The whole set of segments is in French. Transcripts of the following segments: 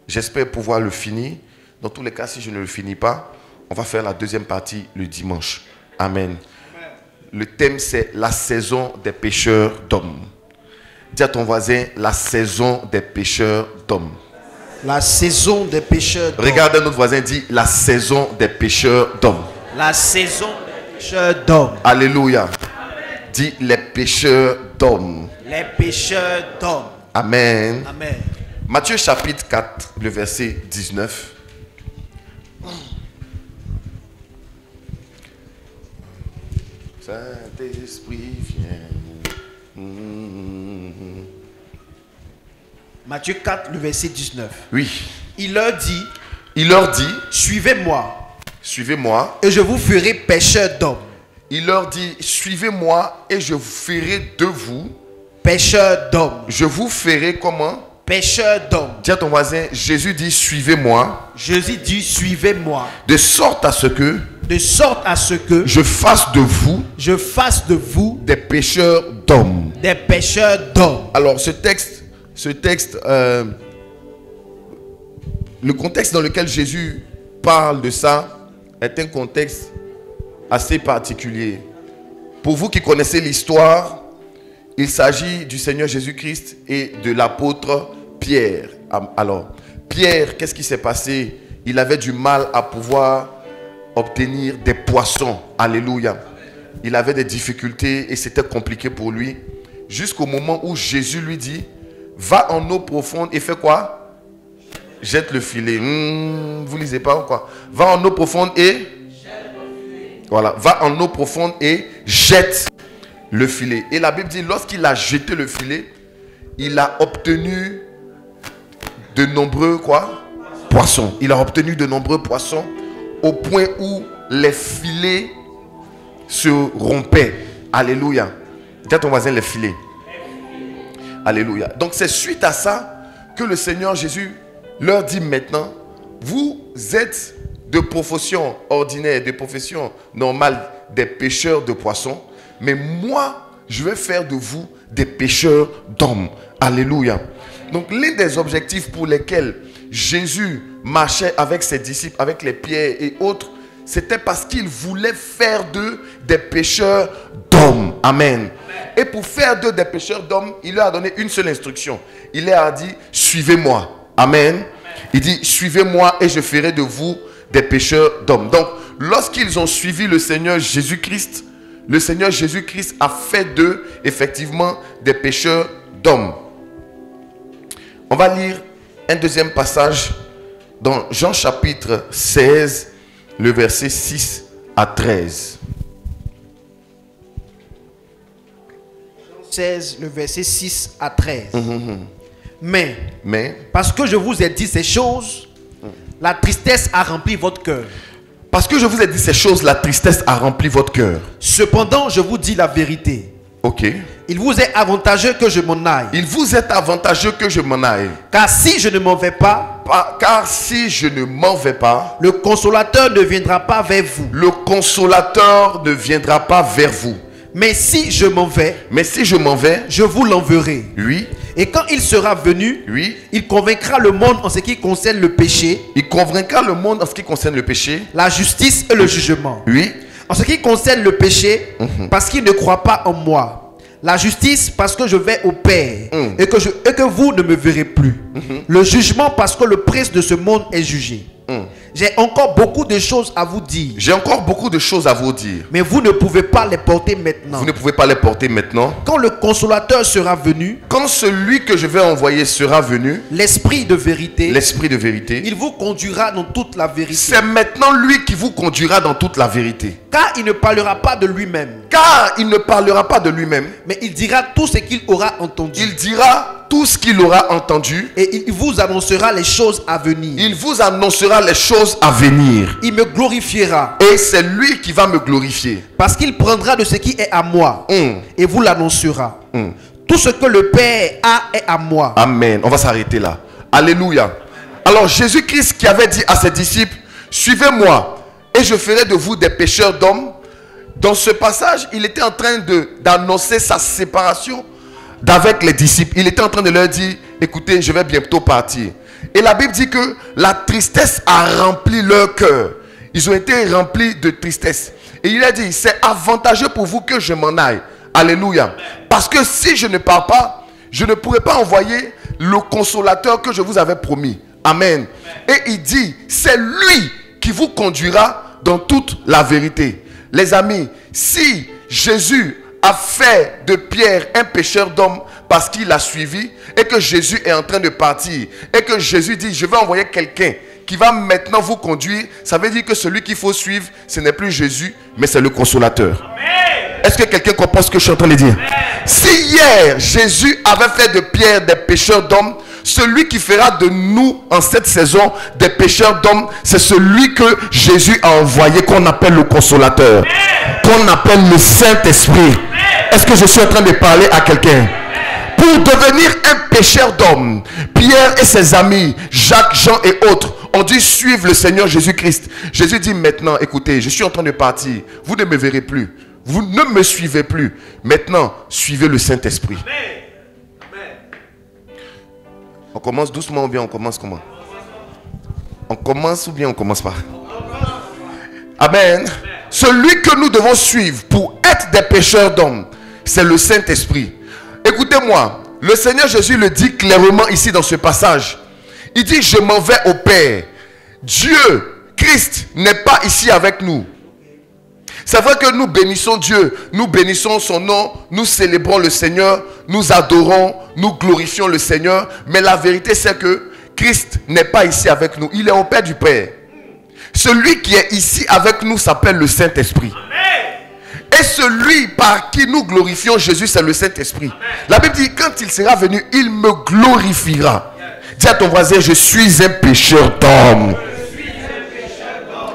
J'espère pouvoir le finir. Dans tous les cas, si je ne le finis pas, on va faire la deuxième partie le dimanche. Amen. Le thème, c'est la saison des pêcheurs d'hommes. Dis à ton voisin, la saison des pêcheurs d'hommes. La saison des pêcheurs d'hommes. Regarde notre voisin, dit la saison des pêcheurs d'hommes. La saison des pêcheurs d'hommes. Alléluia. Dis les pêcheurs d'hommes. Les pêcheurs d'hommes. Amen. Amen. Matthieu chapitre 4, le verset 19. Saint-Esprit vient. Matthieu 4, le verset 19. Oui. Il leur dit, suivez-moi, suivez-moi, et je vous ferai pêcheurs d'hommes. Il leur dit, suivez-moi et je vous ferai de vous pêcheurs d'hommes. Je vous ferai comment? Pêcheurs d'hommes. Dis à ton voisin, Jésus dit, suivez-moi. Jésus dit, suivez-moi. De sorte à ce que je fasse de vous des pêcheurs d'hommes. Des pêcheurs d'hommes. Alors ce texte, le contexte dans lequel Jésus parle de ça est un contexte assez particulier. Pour vous qui connaissez l'histoire, il s'agit du Seigneur Jésus-Christ et de l'apôtre Pierre. Alors, Pierre, qu'est-ce qui s'est passé? Il avait du mal à pouvoir obtenir des poissons. Alléluia. Il avait des difficultés et c'était compliqué pour lui. Jusqu'au moment où Jésus lui dit, va en eau profonde et fais quoi? Jette le filet. Vous lisez pas ou quoi? Va en eau profonde et... Voilà, va en eau profonde et jette le filet. Et la Bible dit, lorsqu'il a jeté le filet, il a obtenu de nombreux poissons. Il a obtenu de nombreux poissons au point où les filets se rompaient. Alléluia. Dis à ton voisin les filets. Alléluia. Donc c'est suite à ça que le Seigneur Jésus leur dit maintenant, vous êtes de profession ordinaire, de profession normale, des pêcheurs de poissons, mais moi, je vais faire de vous des pêcheurs d'hommes. Alléluia. Donc l'un des objectifs pour lesquels Jésus marchait avec ses disciples, avec les pierres et autres, c'était parce qu'il voulait faire d'eux des pêcheurs d'hommes. Amen. Et pour faire d'eux des pêcheurs d'hommes, il leur a donné une seule instruction. Il leur a dit, suivez-moi. Amen. Il dit, suivez-moi et je ferai de vous des pêcheurs d'hommes. Donc, lorsqu'ils ont suivi le Seigneur Jésus-Christ, le Seigneur Jésus-Christ a fait d'eux, effectivement, des pêcheurs d'hommes. On va lire un deuxième passage dans Jean chapitre 16, le verset 6 à 13. Jean 16, le verset 6 à 13. Mais, parce que je vous ai dit ces choses, la tristesse a rempli votre cœur. Parce que je vous ai dit ces choses, la tristesse a rempli votre cœur. Cependant, je vous dis la vérité. Ok. Il vous est avantageux que je m'en aille. Il vous est avantageux que je m'en aille. Car si je ne m'en vais pas, le consolateur ne viendra pas vers vous. Le consolateur ne viendra pas vers vous. Mais si je m'en vais, je vous l'enverrai. Oui. Et quand il sera venu, oui, il convaincra le monde en ce qui concerne le péché. Il convaincra le monde en ce qui concerne le péché, la justice et le jugement. Oui. En ce qui concerne le péché, parce qu'il ne croit pas en moi. La justice, parce que je vais au Père et que vous ne me verrez plus. Le jugement, parce que le prince de ce monde est jugé. J'ai encore beaucoup de choses à vous dire. Mais vous ne pouvez pas les porter maintenant. Quand le consolateur sera venu, quand celui que je vais envoyer sera venu, l'esprit de vérité, il vous conduira dans toute la vérité. C'est maintenant lui qui vous conduira dans toute la vérité. Car il ne parlera pas de lui-même. Mais il dira tout ce qu'il aura entendu. Et il vous annoncera les choses à venir. Il me glorifiera. Et c'est lui qui va me glorifier. Parce qu'il prendra de ce qui est à moi et vous l'annoncera. Tout ce que le Père a est à moi. Amen. On va s'arrêter là. Alléluia. Alors Jésus-Christ qui avait dit à ses disciples, suivez-moi et je ferai de vous des pêcheurs d'hommes. Dans ce passage, il était en train d'annoncer sa séparation d'avec les disciples. Il était en train de leur dire, écoutez, je vais bientôt partir. Et la Bible dit que la tristesse a rempli leur cœur. Ils ont été remplis de tristesse. Et il a dit, c'est avantageux pour vous que je m'en aille. Alléluia. Parce que si je ne pars pas, je ne pourrai pas envoyer le consolateur que je vous avais promis. Amen. Et il dit, c'est lui qui vous conduira dans toute la vérité. Les amis, si Jésus a fait de Pierre un pêcheur d'hommes parce qu'il l'a suivi et que Jésus est en train de partir et que Jésus dit, je vais envoyer quelqu'un qui va maintenant vous conduire, ça veut dire que celui qu'il faut suivre, ce n'est plus Jésus, mais c'est le consolateur. Est-ce que quelqu'un comprend ce que je suis en train de dire? Si hier, Jésus avait fait de Pierre des pêcheurs d'hommes, celui qui fera de nous en cette saison des pêcheurs d'hommes, c'est celui que Jésus a envoyé, qu'on appelle le consolateur, qu'on appelle le Saint-Esprit. Est-ce que je suis en train de parler à quelqu'un? Pour devenir un pêcheur d'hommes, Pierre et ses amis, Jacques, Jean et autres, ont dû suivre le Seigneur Jésus-Christ. Jésus dit maintenant, écoutez, je suis en train de partir. Vous ne me verrez plus. Vous ne me suivez plus. Maintenant, suivez le Saint-Esprit. On commence doucement ou bien on commence comment? On commence ou bien on commence pas? Amen. Celui que nous devons suivre pour être des pêcheurs d'hommes, c'est le Saint-Esprit. Écoutez-moi, le Seigneur Jésus le dit clairement ici dans ce passage. Il dit, je m'en vais au Père. Dieu, Christ, n'est pas ici avec nous. C'est vrai que nous bénissons Dieu, nous bénissons son nom, nous célébrons le Seigneur, nous adorons, nous glorifions le Seigneur. Mais la vérité c'est que Christ n'est pas ici avec nous, il est au Père du Père. Celui qui est ici avec nous s'appelle le Saint-Esprit. Et celui par qui nous glorifions Jésus, c'est le Saint-Esprit. La Bible dit, quand il sera venu, il me glorifiera. Dis à ton voisin, je suis un pécheur d'homme.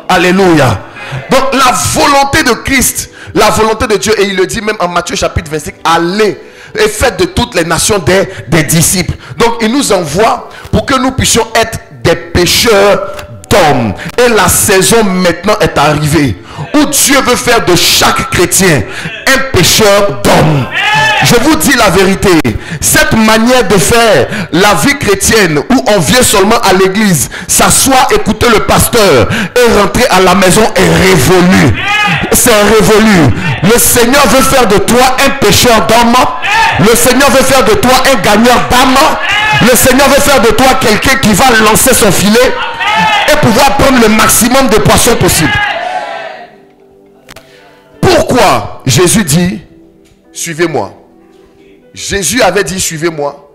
Alléluia. Donc la volonté de Christ, la volonté de Dieu, et il le dit même en Matthieu chapitre 25, allez et faites de toutes les nations des disciples. Donc il nous envoie pour que nous puissions être des pécheurs d'hommes. Et la saison maintenant est arrivée où Dieu veut faire de chaque chrétien un pécheur d'hommes. Je vous dis la vérité, cette manière de faire la vie chrétienne où on vient seulement à l'église, s'asseoir, écouter le pasteur et rentrer à la maison est révolu. C'est révolu. Le Seigneur veut faire de toi un pécheur d'hommes. Le Seigneur veut faire de toi un gagneur d'âme. Le Seigneur veut faire de toi quelqu'un qui va lancer son filet et pouvoir prendre le maximum de poissons possible. Pourquoi Jésus dit, suivez-moi? Jésus avait dit, suivez-moi,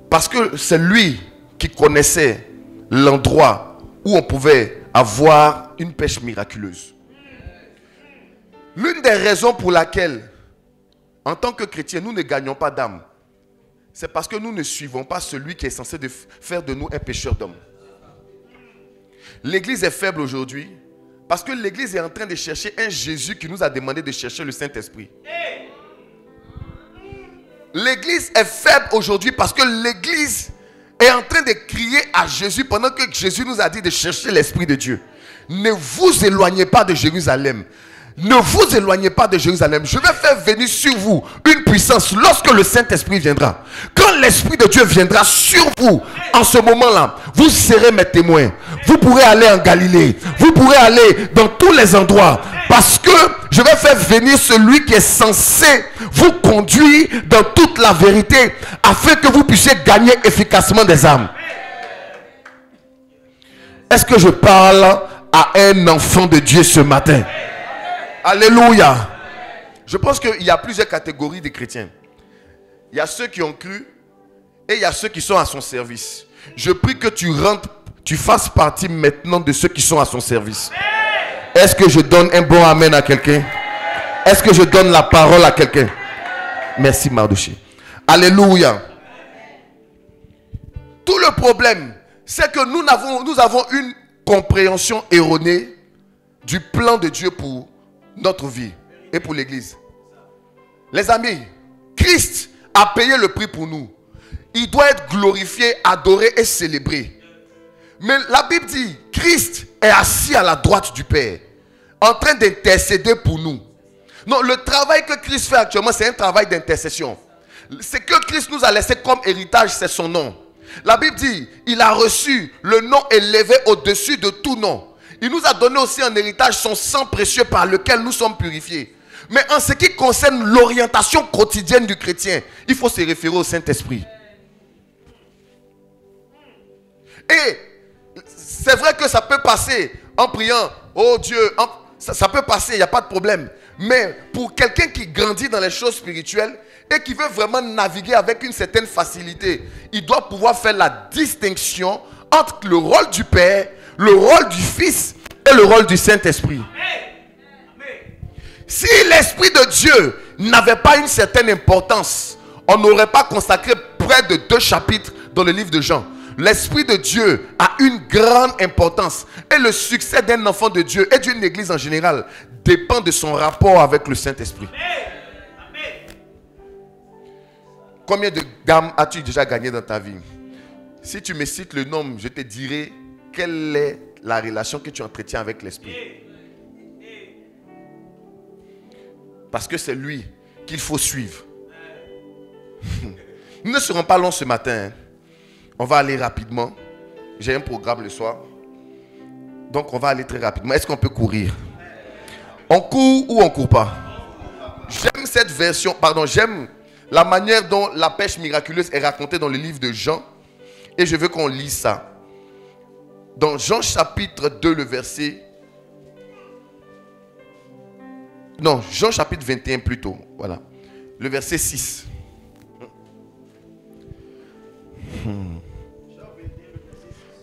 parce que c'est lui qui connaissait l'endroit où on pouvait avoir une pêche miraculeuse. L'une des raisons pour laquelle, en tant que chrétiens, nous ne gagnons pas d'âme, c'est parce que nous ne suivons pas celui qui est censé faire de nous un pécheur d'hommes. L'église est faible aujourd'hui parce que l'église est en train de chercher un Jésus qui nous a demandé de chercher le Saint-Esprit. L'église est faible aujourd'hui parce que l'église est en train de crier à Jésus pendant que Jésus nous a dit de chercher l'Esprit de Dieu. Ne vous éloignez pas de Jérusalem. Ne vous éloignez pas de Jérusalem. Je vais faire venir sur vous une puissance lorsque le Saint-Esprit viendra. Quand l'Esprit de Dieu viendra sur vous, en ce moment-là, vous serez mes témoins. Vous pourrez aller en Galilée. Vous pourrez aller dans tous les endroits. Parce que je vais faire venir celui qui est censé vous conduire dans toute la vérité afin que vous puissiez gagner efficacement des âmes. Est-ce que je parle à un enfant de Dieu ce matin? Alléluia. Je pense qu'il y a plusieurs catégories de chrétiens. Il y a ceux qui ont cru et il y a ceux qui sont à son service. Je prie que tu rentres, tu fasses partie maintenant de ceux qui sont à son service. Est-ce que je donne un bon amen à quelqu'un? Est-ce que je donne la parole à quelqu'un? Merci Mardoché. Alléluia. Tout le problème, c'est que nous avons une compréhension erronée du plan de Dieu pour notre vie et pour l'église. Les amis, Christ a payé le prix pour nous. Il doit être glorifié, adoré et célébré. Mais la Bible dit, Christ est assis à la droite du Père, en train d'intercéder pour nous. Non, le travail que Christ fait actuellement, c'est un travail d'intercession. Ce que Christ nous a laissé comme héritage, c'est son nom. La Bible dit, il a reçu le nom élevé au-dessus de tout nom. Il nous a donné aussi en héritage son sang précieux par lequel nous sommes purifiés. Mais en ce qui concerne l'orientation quotidienne du chrétien, il faut se référer au Saint-Esprit. Et c'est vrai que ça peut passer en priant, oh Dieu, ça peut passer, il n'y a pas de problème. Mais pour quelqu'un qui grandit dans les choses spirituelles et qui veut vraiment naviguer avec une certaine facilité, il doit pouvoir faire la distinction entre le rôle du Père, le rôle du Fils et le rôle du Saint-Esprit. Si l'Esprit de Dieu n'avait pas une certaine importance, on n'aurait pas consacré près de 2 chapitres dans le livre de Jean. L'Esprit de Dieu a une grande importance. Et le succès d'un enfant de Dieu et d'une église en général dépend de son rapport avec le Saint-Esprit. Combien de gammes as-tu déjà gagné dans ta vie? Si tu me cites le nom, je te dirai quelle est la relation que tu entretiens avec l'Esprit. Parce que c'est lui qu'il faut suivre. Nous ne serons pas longs ce matin. On va aller rapidement. J'ai un programme le soir. Donc on va aller très rapidement. Est-ce qu'on peut courir? On court ou on ne court pas? J'aime cette version. Pardon, j'aime la manière dont la pêche miraculeuse est racontée dans le livre de Jean. Et je veux qu'on lise ça. Dans Jean chapitre 2, le verset... Non, Jean chapitre 21 plutôt. Voilà. Le verset 6.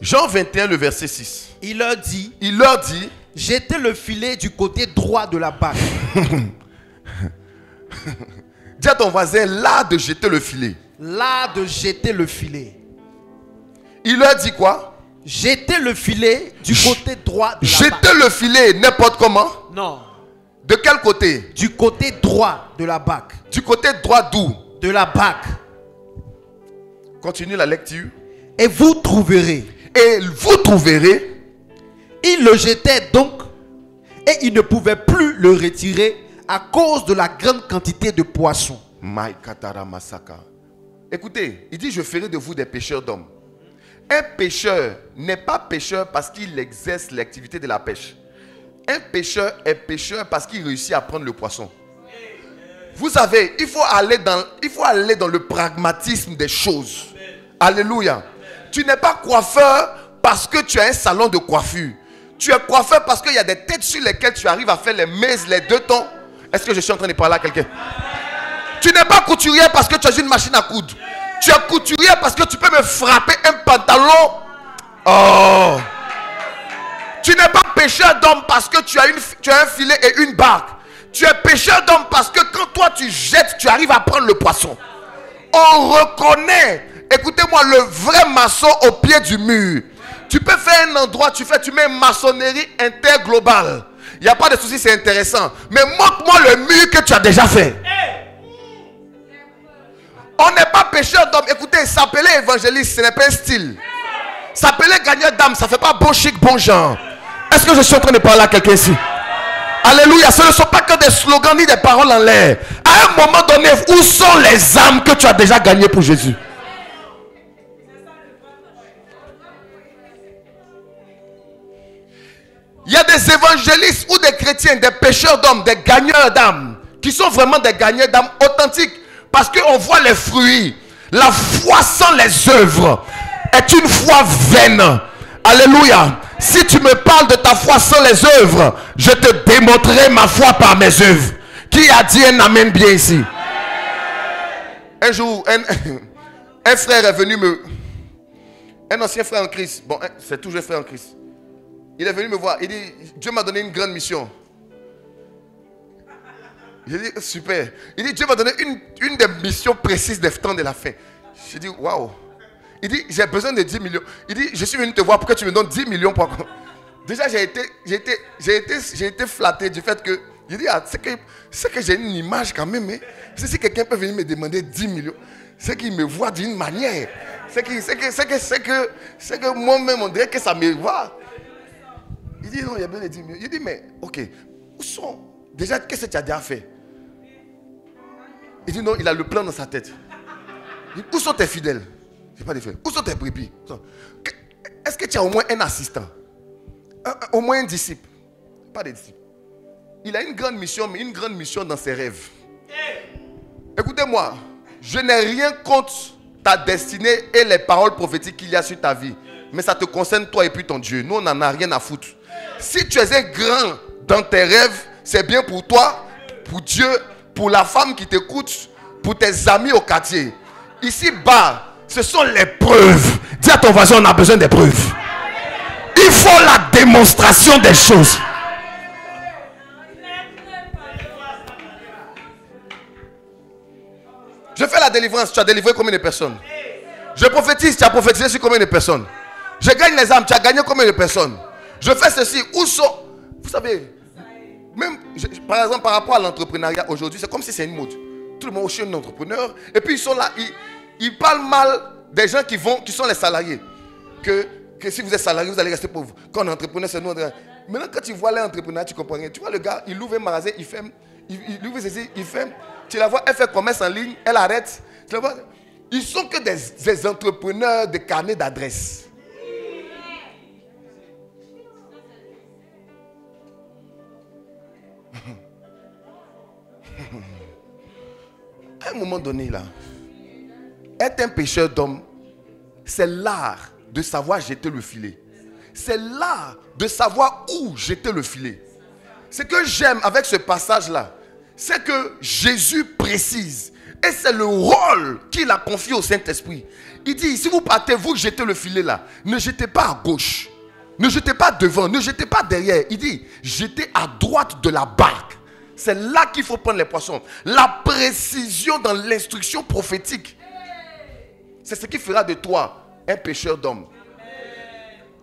Jean 21, le verset 6. Il leur dit, jetez le filet du côté droit de la barque. Dis à ton voisin, là de jeter le filet. Là de jeter le filet. Il leur dit quoi? Jetez le filet du côté droit de la barque. Jetez le filet n'importe comment? Non. De quel côté? Du côté droit de la barque. Du côté droit d'où? De la barque. Continue la lecture. Et vous trouverez. Et vous trouverez. Il le jetait donc et il ne pouvait plus le retirer à cause de la grande quantité de poissons. Écoutez, il dit, je ferai de vous des pêcheurs d'hommes. Un pêcheur n'est pas pêcheur parce qu'il exerce l'activité de la pêche. Un pêcheur est pêcheur parce qu'il réussit à prendre le poisson. Vous savez, il faut aller dans le pragmatisme des choses. Alléluia. Tu n'es pas coiffeur parce que tu as un salon de coiffure. Tu es coiffeur parce qu'il y a des têtes sur lesquelles tu arrives à faire les mèches, les 2 tons. Est-ce que je suis en train de parler à quelqu'un? Tu n'es pas couturier parce que tu as une machine à coudre. Tu es couturier parce que tu peux me frapper un pantalon. Oh. Tu n'es pas pêcheur d'homme parce que tu as un filet et une barque. Tu es pêcheur d'homme parce que quand toi tu jettes, tu arrives à prendre le poisson. On reconnaît, écoutez-moi, le vrai maçon au pied du mur. Tu peux faire un endroit, tu mets maçonnerie interglobale. Il n'y a pas de souci, c'est intéressant. Mais montre-moi le mur que tu as déjà fait. On n'est pas pêcheur d'homme. Écoutez, s'appeler évangéliste, ce n'est pas un style. S'appeler gagneur d'âme, ça ne fait pas bon chic, bon genre. Est-ce que je suis en train de parler à quelqu'un ici? Alléluia, ce ne sont pas que des slogans ni des paroles en l'air. À un moment donné, où sont les âmes que tu as déjà gagnées pour Jésus? Il y a des évangélistes ou des chrétiens, des pêcheurs d'hommes, des gagneurs d'âmes, qui sont vraiment des gagneurs d'âmes authentiques. Parce qu'on voit les fruits. La foi sans les œuvres est une foi vaine. Alléluia. Si tu me parles de ta foi sans les œuvres, je te démontrerai ma foi par mes œuvres. Qui a dit un amen bien ici? Un jour, un frère est venu un ancien frère en Christ. Bon, c'est toujours frère en Christ. Il est venu me voir. Il dit, Dieu m'a donné une grande mission. J'ai dit, super. Il dit, Dieu m'a donné une des missions précises des temps de la fin. J'ai dit, waouh. Il dit, j'ai besoin de 10 millions. Il dit, je suis venu te voir pour que tu me donnes 10 millions. Déjà, j'ai été flatté du fait que, il dit, c'est que j'ai une image quand même. Hein. Si quelqu'un peut venir me demander 10 millions, c'est qu'il me voit d'une manière. C'est que moi-même, on dirait que ça me voit. Il dit, non, il y a bien les 10 millions. Il dit, mais, ok, où sont? Déjà, qu'est-ce que tu as déjà fait? Il dit, non, il a le plan dans sa tête. Il dit, où sont tes fidèles? J'ai pas de frères. Où sont tes brebis? Est-ce que tu as au moins un assistant? Au moins un disciple? Pas de disciple. Il a une grande mission, mais une grande mission dans ses rêves. Écoutez-moi, je n'ai rien contre ta destinée et les paroles prophétiques qu'il y a sur ta vie. Mais ça te concerne toi et puis ton Dieu. Nous, on n'en a rien à foutre. Si tu es un grand dans tes rêves, c'est bien pour toi, pour Dieu, pour la femme qui t'écoute, pour tes amis au quartier. Ici-bas, ce sont les preuves. Dis à ton voisin, on a besoin des preuves. Il faut la démonstration des choses. Je fais la délivrance, tu as délivré combien de personnes? Je prophétise, tu as prophétisé sur combien de personnes? Je gagne les âmes, tu as gagné combien de personnes? Je fais ceci, où sont... Vous savez, même, par exemple, par rapport à l'entrepreneuriat aujourd'hui, c'est comme si c'est une mode. Tout le monde est un entrepreneur. Et puis ils sont là, ils parlent mal des gens qui sont les salariés. Que si vous êtes salarié, vous allez rester pauvre. Quand on est entrepreneur, c'est nous. Maintenant, quand tu vois l'entrepreneur, tu comprends rien. Tu vois le gars, il ouvre un magasin, il ferme. Il ouvre ceci, il ferme. Tu la vois, elle fait commerce en ligne, elle arrête. Tu la vois, ils sont que des entrepreneurs de carnet d'adresse. À un moment donné, là, être un pêcheur d'hommes, c'est l'art de savoir jeter le filet. C'est l'art de savoir où jeter le filet. Ce que j'aime avec ce passage-là, c'est que Jésus précise, et c'est le rôle qu'il a confié au Saint-Esprit. Il dit, si vous partez, vous jetez le filet là, ne jetez pas à gauche, ne jetez pas devant, ne jetez pas derrière. Il dit, jetez à droite de la barque. C'est là qu'il faut prendre les poissons. La précision dans l'instruction prophétique, c'est ce qui fera de toi un pêcheur d'hommes.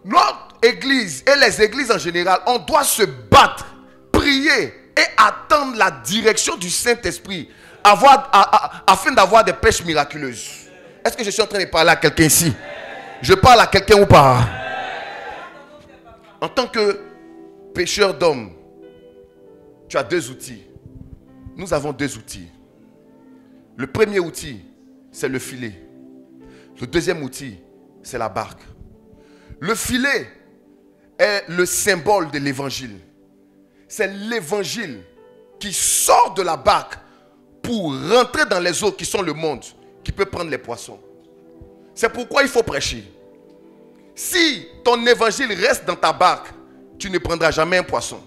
Notre église et les églises en général, on doit se battre, prier et attendre la direction du Saint-Esprit afin d'avoir des pêches miraculeuses. Est-ce que je suis en train de parler à quelqu'un ici? Je parle à quelqu'un ou pas? En tant que pêcheur d'hommes, tu as deux outils. Nous avons deux outils. Le premier outil, c'est le filet. Le deuxième outil, c'est la barque. Le filet est le symbole de l'évangile. C'est l'évangile qui sort de la barque pour rentrer dans les eaux qui sont le monde, qui peut prendre les poissons. C'est pourquoi il faut prêcher. Si ton évangile reste dans ta barque, tu ne prendras jamais un poisson.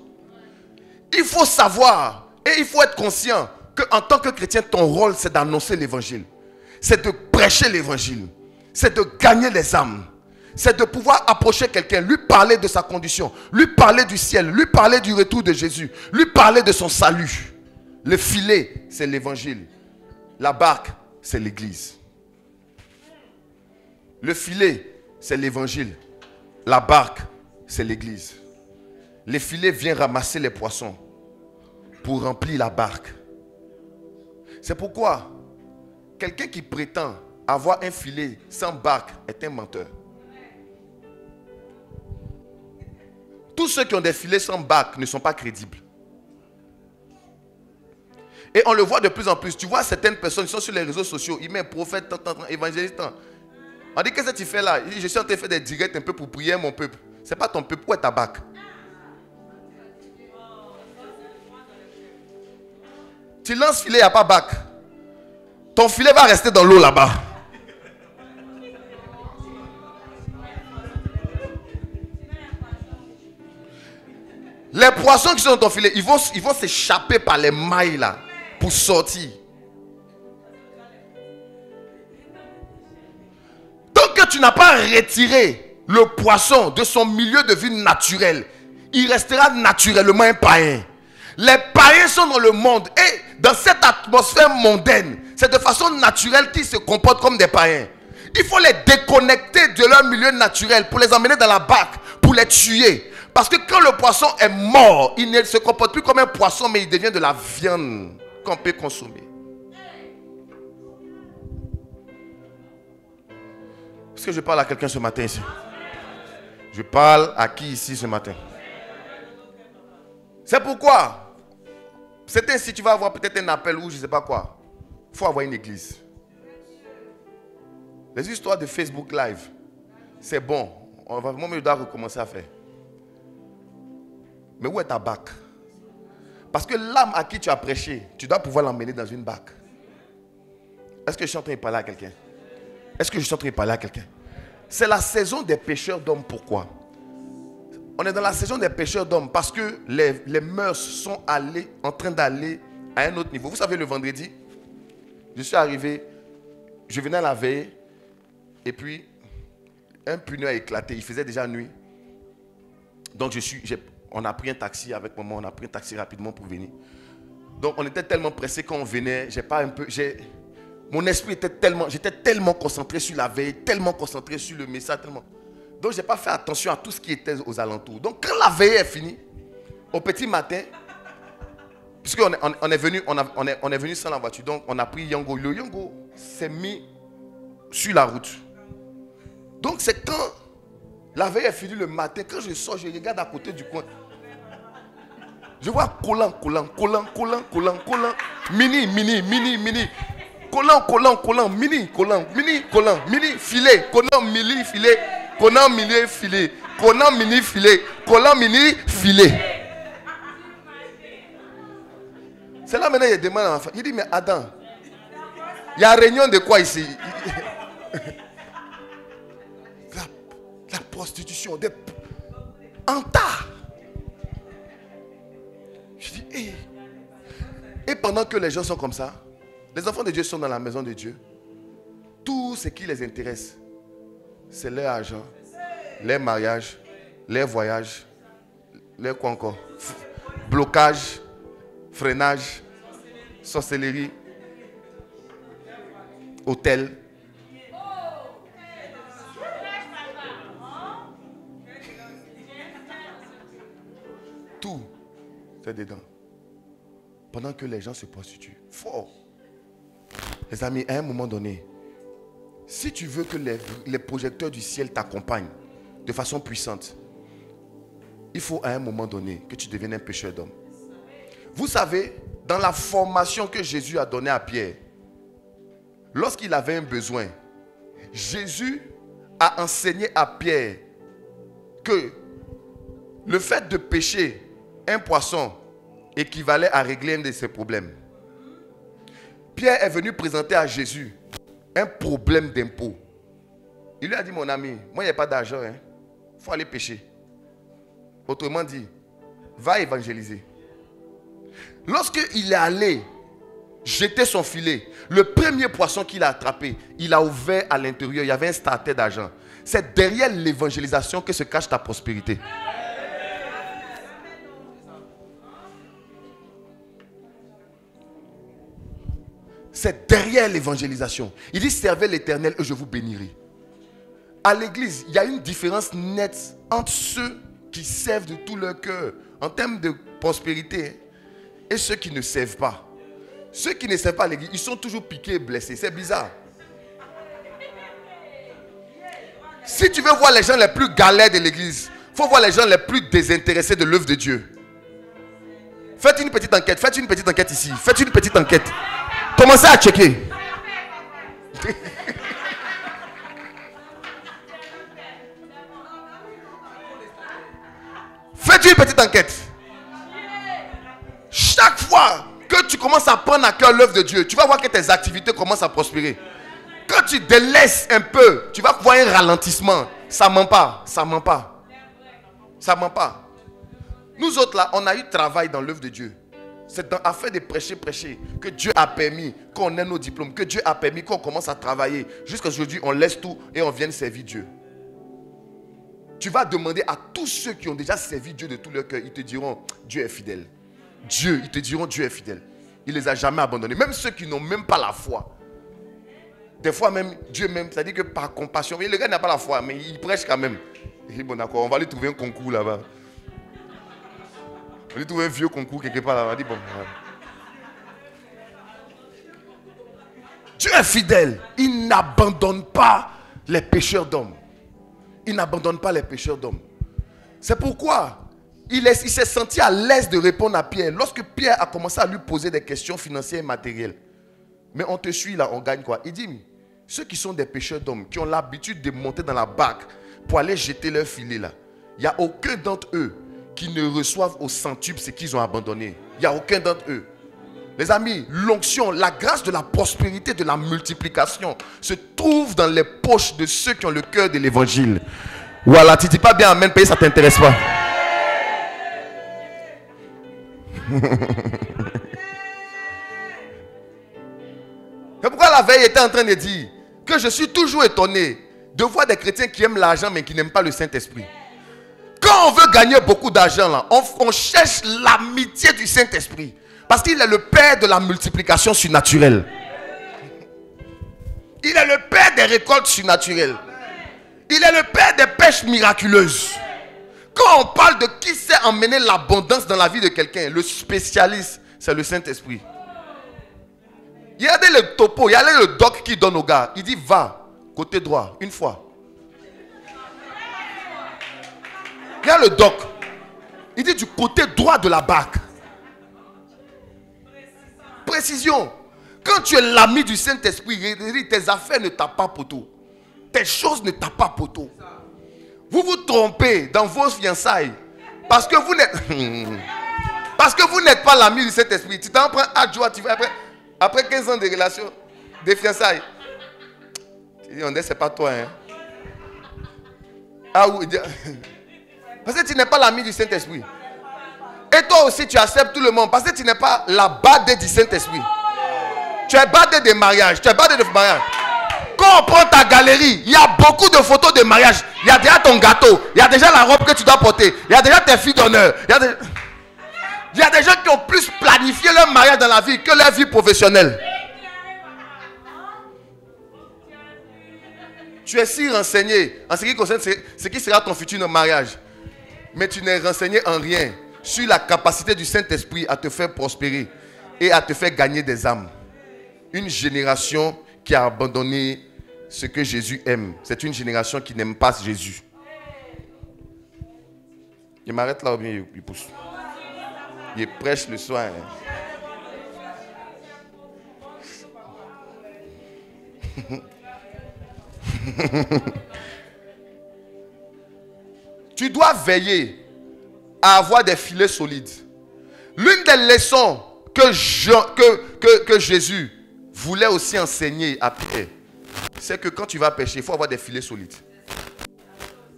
Il faut savoir et il faut être conscient qu'en tant que chrétien, ton rôle, c'est d'annoncer l'évangile. C'est de prêcher l'évangile. C'est de gagner les âmes. C'est de pouvoir approcher quelqu'un, lui parler de sa condition, lui parler du ciel, lui parler du retour de Jésus, lui parler de son salut. Le filet, c'est l'évangile. La barque, c'est l'église. Le filet, c'est l'évangile. La barque, c'est l'église. Le filet vient ramasser les poissons pour remplir la barque. C'est pourquoi quelqu'un qui prétend avoir un filet sans barque est un menteur. Tous ceux qui ont des filets sans barque ne sont pas crédibles. Et on le voit de plus en plus. Tu vois certaines personnes qui sont sur les réseaux sociaux, ils mettent prophète, évangéliste. On dit, qu'est-ce que tu fais là? Il dit, je suis en train de faire des directs un peu pour prier mon peuple. Ce n'est pas ton peuple, où est ta barque? Tu lances filet, il n'y a pas barque. Ton filet va rester dans l'eau là-bas. Les poissons qui sont dans ton filet, ils vont s'échapper par les mailles là pour sortir. Tant que tu n'as pas retiré le poisson de son milieu de vie naturel, il restera naturellement un païen. Les païens sont dans le monde et dans cette atmosphère mondaine, c'est de façon naturelle qu'ils se comportent comme des païens. Il faut les déconnecter de leur milieu naturel pour les emmener dans la barque, pour les tuer. Parce que quand le poisson est mort, il ne se comporte plus comme un poisson, mais il devient de la viande qu'on peut consommer. Est-ce que je parle à quelqu'un ce matin ici? Je parle à qui ici ce matin? C'est pourquoi, c'est ainsi, tu vas avoir peut-être un appel ou je ne sais pas quoi. Il faut avoir une église. Les histoires de Facebook Live, c'est bon. On va vraiment doit recommencer à faire. Mais où est ta bac? Parce que l'âme à qui tu as prêché, tu dois pouvoir l'emmener dans une bac. Est-ce que je suis en train de parler à quelqu'un? Est-ce que je suis en train de parler à quelqu'un? C'est la saison des pécheurs d'hommes. Pourquoi? On est dans la saison des pécheurs d'hommes parce que les mœurs sont en train d'aller à un autre niveau. Vous savez, le vendredi, je suis arrivé, je venais à la veille, et puis un pneu a éclaté. Il faisait déjà nuit. Donc on a pris un taxi avec maman, on a pris un taxi rapidement pour venir. Donc on était tellement pressé quand on venait, mon esprit était j'étais tellement concentré sur la veille, tellement concentré sur le message, tellement. Donc je n'ai pas fait attention à tout ce qui était aux alentours. Donc quand la veille est finie, au petit matin, puisqu'on est venu sans la voiture, donc on a pris Yango. Le Yango s'est mis sur la route. Donc c'est quand la veille est finie le matin, quand je sors, je regarde à côté du coin. Je vois collant, mini, collant, mini, filet, collant, mini, filet, collant, mini, filet, collant, mini, filet, collant, mini, filet. C'est là maintenant il demande à l'enfant. Il dit, mais Adam, il y a réunion de quoi ici? La prostitution, en tas. Je dis, hey. Et pendant que les gens sont comme ça, les enfants de Dieu sont dans la maison de Dieu. Tout ce qui les intéresse, c'est leur argent, leur mariage, leur voyage, leur quoi encore? Blocage, freinage, sorcellerie, hôtel. Tout, c'est dedans. Pendant que les gens se prostituent. Fort. Les amis, à un moment donné, si tu veux que les projecteurs du ciel t'accompagnent de façon puissante, il faut à un moment donné que tu deviennes un pécheur d'homme. Vous savez, dans la formation que Jésus a donnée à Pierre, lorsqu'il avait un besoin, Jésus a enseigné à Pierre que le fait de pêcher un poisson équivalait à régler un de ses problèmes. Pierre est venu présenter à Jésus un problème d'impôt. Il lui a dit, mon ami, moi il n'y a pas d'argent, il faut aller pêcher. Autrement dit, va évangéliser. Lorsqu'il est allé jeter son filet, le premier poisson qu'il a attrapé, il a ouvert à l'intérieur, il y avait un starter d'argent. C'est derrière l'évangélisation que se cache ta prospérité. C'est derrière l'évangélisation. Il dit, servez l'Éternel et je vous bénirai. À l'église, il y a une différence nette entre ceux qui servent de tout leur cœur en termes de prospérité et ceux qui ne servent pas. Ceux qui ne servent pas à l'église, ils sont toujours piqués et blessés. C'est bizarre. Si tu veux voir les gens les plus galères de l'église, il faut voir les gens les plus désintéressés de l'œuvre de Dieu. Faites une petite enquête ici. Faites une petite enquête. Commencez à checker. Faites une petite enquête. Chaque fois que tu commences à prendre à cœur l'œuvre de Dieu, tu vas voir que tes activités commencent à prospérer. Quand tu délaisses un peu, tu vas voir un ralentissement. Ça ment pas, ça ment pas. Ça ment pas. Nous autres là, on a eu travail dans l'œuvre de Dieu. C'est dans afin de prêcher que Dieu a permis qu'on ait nos diplômes, que Dieu a permis qu'on commence à travailler. Jusqu'à aujourd'hui, on laisse tout et on vient servir Dieu. Tu vas demander à tous ceux qui ont déjà servi Dieu de tout leur cœur, ils te diront, Dieu est fidèle. Ils te diront, Dieu est fidèle. Il ne les a jamais abandonnés. Même ceux qui n'ont même pas la foi. Des fois même, Dieu même, c'est-à-dire que par compassion, le gars n'a pas la foi, mais il prêche quand même. Il dit, bon d'accord, on va lui trouver un concours là-bas. On va lui trouver un vieux concours quelque part là-bas. Il dit, bon, voilà. Dieu est fidèle. Il n'abandonne pas les pécheurs d'hommes. Il n'abandonne pas les pécheurs d'hommes. C'est pourquoi il s'est senti à l'aise de répondre à Pierre. Lorsque Pierre a commencé à lui poser des questions financières et matérielles. Mais on te suit là, on gagne quoi? Il dit, ceux qui sont des pêcheurs d'hommes, qui ont l'habitude de monter dans la barque pour aller jeter leur filet là, il n'y a aucun d'entre eux qui ne reçoivent au centuple ce qu'ils ont abandonné. Il n'y a aucun d'entre eux. Les amis, l'onction, la grâce de la prospérité, de la multiplication se trouve dans les poches de ceux qui ont le cœur de l'évangile. Voilà, tu ne dis pas bien amen, payer, ça ne t'intéresse pas. C'est pourquoi la veille était en train de dire que je suis toujours étonné de voir des chrétiens qui aiment l'argent mais qui n'aiment pas le Saint-Esprit. Quand on veut gagner beaucoup d'argent, là, on cherche l'amitié du Saint-Esprit. Parce qu'il est le Père de la multiplication surnaturelle. Il est le Père des récoltes surnaturelles. Il est le Père des pêches miraculeuses. Quand on parle de qui sait emmener l'abondance dans la vie de quelqu'un, le spécialiste, c'est le Saint-Esprit. Regardez le topo, regardez le doc qui donne au gars. Il dit va, côté droit, une fois. Regarde le doc. Il dit du côté droit de la barque. Précision. Quand tu es l'ami du Saint-Esprit, tes affaires ne tapent pas poteau. Tes choses ne tapent pas poteau. Vous vous trompez dans vos fiançailles. Parce que vous n'êtes pas l'ami du Saint-Esprit. Tu t'en prends à joie, tu vas après 15 ans de relation, de fiançailles. Tu dis, on dit, c'est pas toi. Hein? Ah oui. Parce que tu n'es pas l'ami du Saint-Esprit. Et toi aussi, tu acceptes tout le monde. Parce que tu n'es pas la badée du Saint-Esprit. Tu es badée des mariages. Tu es badée de mariage. Quand on prend ta galerie, il y a beaucoup de photos de mariage. Il y a déjà ton gâteau. Il y a déjà la robe que tu dois porter. Il y a déjà tes filles d'honneur. Il y a des gens qui ont plus planifié leur mariage dans la vie que leur vie professionnelle. Tu es si renseigné en ce qui concerne ce qui sera ton futur mariage. Mais tu n'es renseigné en rien sur la capacité du Saint-Esprit à te faire prospérer et à te faire gagner des âmes. Une génération qui a abandonné ce que Jésus aime. C'est une génération qui n'aime pas Jésus. Il m'arrête là ou bien il pousse. Il prêche le soir. Tu dois veiller à avoir des filets solides. L'une des leçons que Jésus voulait aussi enseigner à Pierre, c'est que quand tu vas pêcher, il faut avoir des filets solides.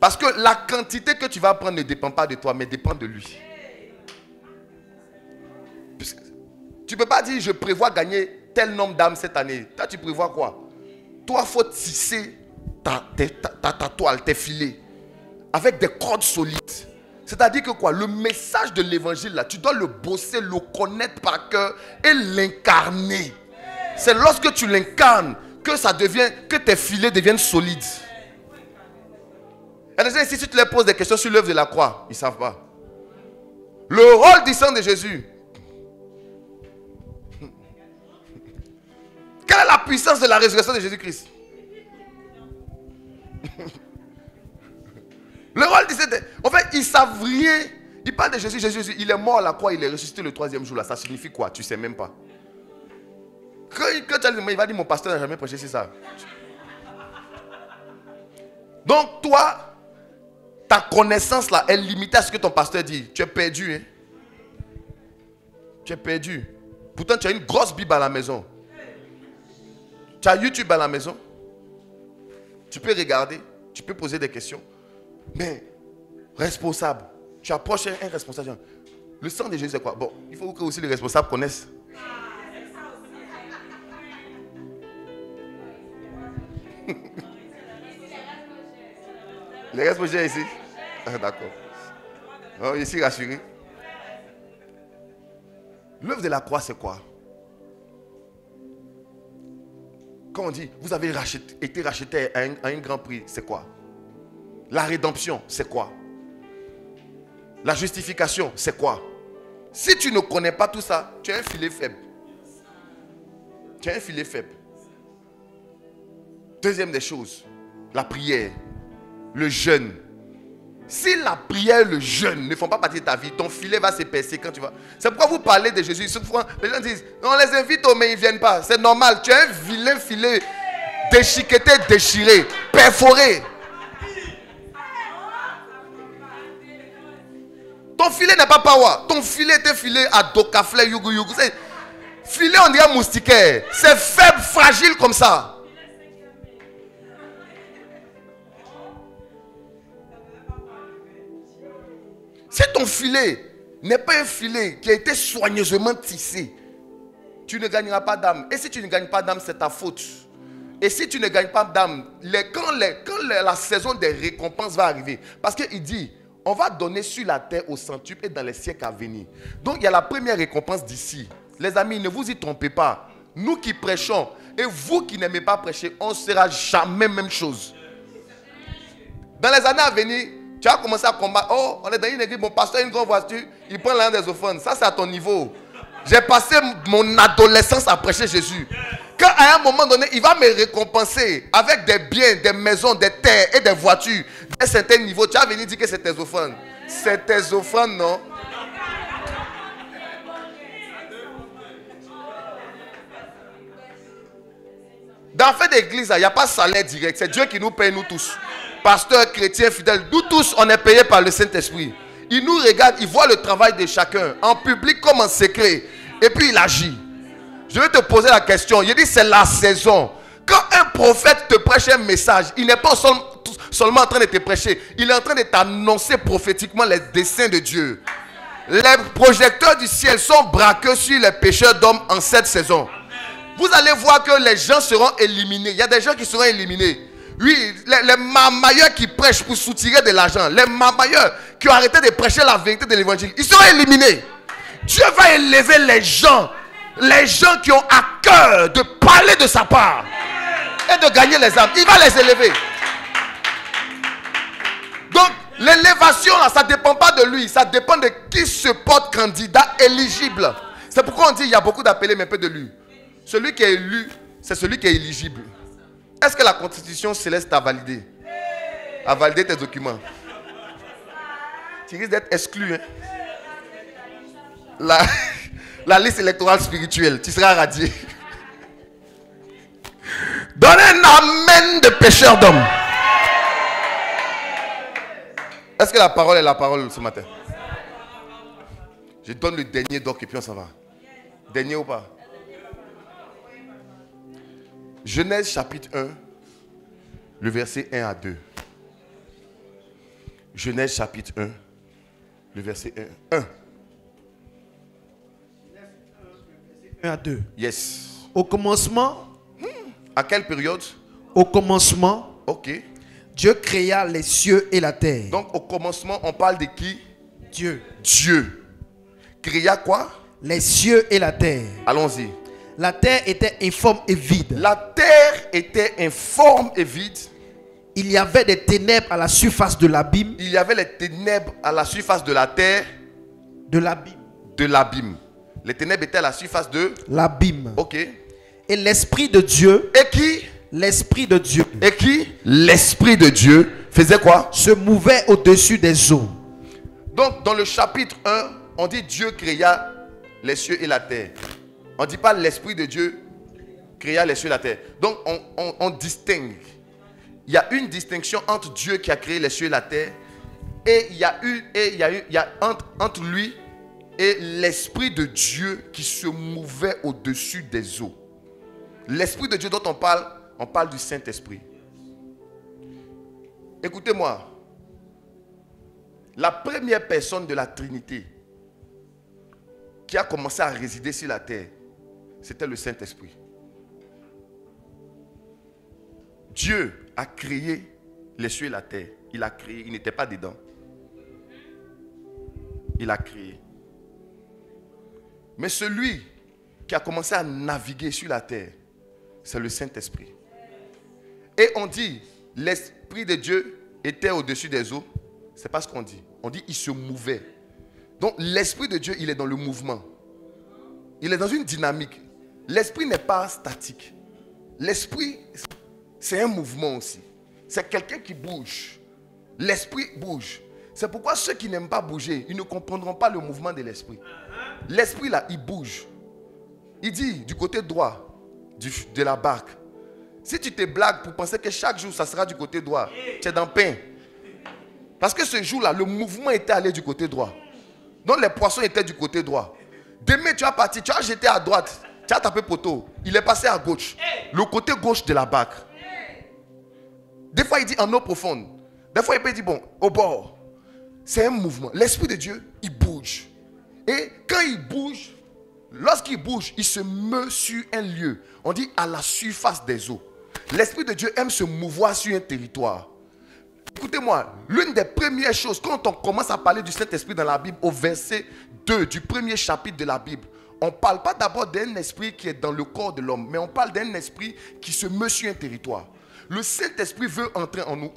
Parce que la quantité que tu vas prendre ne dépend pas de toi, mais dépend de lui. Tu ne peux pas dire, je prévois gagner tel nombre d'âmes cette année. Toi, tu prévois quoi? Toi, il faut tisser ta toile, tes filets, avec des cordes solides. C'est-à-dire que quoi? Le message de l'évangile, là, tu dois le bosser, le connaître par cœur et l'incarner. C'est lorsque tu l'incarnes que tes filets deviennent solides. Et les gens ici, si tu leur poses des questions sur l'œuvre de la croix, ils ne savent pas. Le rôle du sang de Jésus. Quelle est la puissance de la résurrection de Jésus-Christ? Le rôle du sang. En fait, ils ne savent rien. Ils parlent de Jésus, Jésus, il est mort à la croix, il est ressuscité le 3e jour. Là. Ça signifie quoi? Tu ne sais même pas. Quand il va dire, mon pasteur n'a jamais prêché, c'est ça. Donc toi, ta connaissance là est limitée à ce que ton pasteur dit. Tu es perdu. Hein? Tu es perdu. Pourtant, tu as une grosse Bible à la maison. Tu as YouTube à la maison. Tu peux regarder. Tu peux poser des questions. Mais, responsable. Tu approches un responsable. Le sang de Jésus, c'est quoi? Bon, il faut que aussi les responsables connaissent. Les responsables ici? Ah, d'accord. Oh, ici, rassuré. L'œuvre de la croix, c'est quoi? Quand on dit, vous avez été racheté à un grand prix, c'est quoi? La rédemption, c'est quoi? La justification, c'est quoi? Si tu ne connais pas tout ça, tu as un filet faible. Tu as un filet faible. Deuxième des choses, la prière, le jeûne. Si la prière et le jeûne ne font pas partie de ta vie, ton filet va s'épaissir quand tu vas. C'est pourquoi vous parlez de Jésus. Souvent, les gens disent, on les invite, mais ils ne viennent pas. C'est normal, tu as un vilain filet déchiqueté, déchiré, perforé. Ton filet n'est pas power. Ton filet était filé à Dokafle, Yugu Yugu. Filet, on dirait moustiquaire. C'est faible, fragile comme ça. Si ton filet n'est pas un filet qui a été soigneusement tissé, tu ne gagneras pas d'âme. Et si tu ne gagnes pas d'âme, c'est ta faute. Et si tu ne gagnes pas d'âme, quand la saison des récompenses va arriver, parce qu'il dit, on va donner sur la terre au centuple et dans les siècles à venir. Donc il y a la première récompense d'ici. Les amis, ne vous y trompez pas. Nous qui prêchons et vous qui n'aimez pas prêcher, on ne sera jamais même chose. Dans les années à venir, tu vas commencer à combattre. Oh, on est dans une église, mon pasteur a une grande voiture, il prend l'argent des offrandes. Ça, c'est à ton niveau. J'ai passé mon adolescence à prêcher Jésus. Quand à un moment donné, il va me récompenser avec des biens, des maisons, des terres et des voitures d'un certain niveau, tu vas venir dire que c'est tes offrandes. C'est tes offrandes, non? Dans la fête d'église, il n'y a pas de salaire direct. C'est Dieu qui nous paye, nous tous. Pasteurs, chrétiens, fidèles, nous tous, on est payés par le Saint-Esprit. Il nous regarde, il voit le travail de chacun, en public comme en secret. Et puis il agit. Je vais te poser la question. Il dit c'est la saison. Quand un prophète te prêche un message, il n'est pas seulement en train de te prêcher, il est en train de t'annoncer prophétiquement les desseins de Dieu. Les projecteurs du ciel sont braqués sur les pécheurs d'hommes en cette saison. Vous allez voir que les gens seront éliminés. Il y a des gens qui seront éliminés. Oui, les mamailleurs qui prêchent pour soutirer de l'argent, les mamailleurs qui ont arrêté de prêcher la vérité de l'évangile, ils seront éliminés. Dieu va élever les gens qui ont à cœur de parler de sa part et de gagner les âmes. Il va les élever. Donc, l'élévation, ça ne dépend pas de lui, ça dépend de qui se porte candidat éligible. C'est pourquoi on dit qu'il y a beaucoup d'appelés, mais peu de lui. Celui qui est élu, c'est celui qui est éligible. Est-ce que la constitution céleste t'a validé? A validé tes documents? Tu risques d'être exclu. Hein? La liste électorale spirituelle, tu seras radié. Donne un amen de pécheur d'homme. Est-ce que la parole est la parole ce matin? Je donne le dernier doc et puis on s'en va. Dernier ou pas? Genèse chapitre 1, le verset 1 à 2. Genèse chapitre 1, le verset 1. 1 à 2. Yes. Au commencement. À quelle période? Au commencement. Ok. Dieu créa les cieux et la terre. Donc au commencement, on parle de qui? Dieu. Dieu. Créa quoi? Les cieux et la terre. Allons-y. La terre était informe et vide. La terre était informe et vide. Il y avait des ténèbres à la surface de l'abîme. Il y avait les ténèbres à la surface de la terre. De l'abîme. De l'abîme. Les ténèbres étaient à la surface de l'abîme. Ok. Et l'Esprit de Dieu. Et qui? L'Esprit de Dieu. Et qui? L'Esprit de Dieu faisait quoi? Se mouvait au-dessus des eaux. Donc dans le chapitre 1, on dit Dieu créa les cieux et la terre. On ne dit pas l'Esprit de Dieu créa les cieux et la terre. Donc on distingue. Il y a une distinction entre Dieu qui a créé les cieux et la terre et il y a entre lui et l'Esprit de Dieu qui se mouvait au-dessus des eaux. L'Esprit de Dieu dont on parle du Saint-Esprit. Écoutez-moi. La première personne de la Trinité qui a commencé à résider sur la terre, c'était le Saint-Esprit. Dieu a créé les cieux et la terre. Il a créé, il n'était pas dedans. Il a créé. Mais celui qui a commencé à naviguer sur la terre, c'est le Saint-Esprit. Et on dit, l'Esprit de Dieu était au-dessus des eaux. C'est pas ce qu'on dit. On dit, il se mouvait. Donc, l'Esprit de Dieu, il est dans le mouvement. Il est dans une dynamique. L'Esprit n'est pas statique. L'Esprit, c'est un mouvement aussi. C'est quelqu'un qui bouge. L'Esprit bouge. C'est pourquoi ceux qui n'aiment pas bouger, ils ne comprendront pas le mouvement de l'Esprit. L'Esprit là, il bouge. Il dit du côté droit de la barque, Si tu te blagues pour penser que chaque jour, ça sera du côté droit, tu es dans le pain. Parce que ce jour-là, le mouvement était allé du côté droit. Donc les poissons étaient du côté droit. Demain, tu as parti, tu as jeté à droite, tu as tapé poteau. Il est passé à gauche. Le côté gauche de la barque. Des fois, il dit en eau profonde. Des fois, il peut dire, bon, au bord. C'est un mouvement. L'Esprit de Dieu, il bouge. Et quand il bouge, lorsqu'il bouge, il se meut sur un lieu. On dit à la surface des eaux. L'Esprit de Dieu aime se mouvoir sur un territoire. Écoutez-moi, l'une des premières choses, quand on commence à parler du Saint-Esprit dans la Bible, au verset 2 du premier chapitre de la Bible, on ne parle pas d'abord d'un esprit qui est dans le corps de l'homme, mais on parle d'un esprit qui se meut sur un territoire. Le Saint-Esprit veut entrer en nous.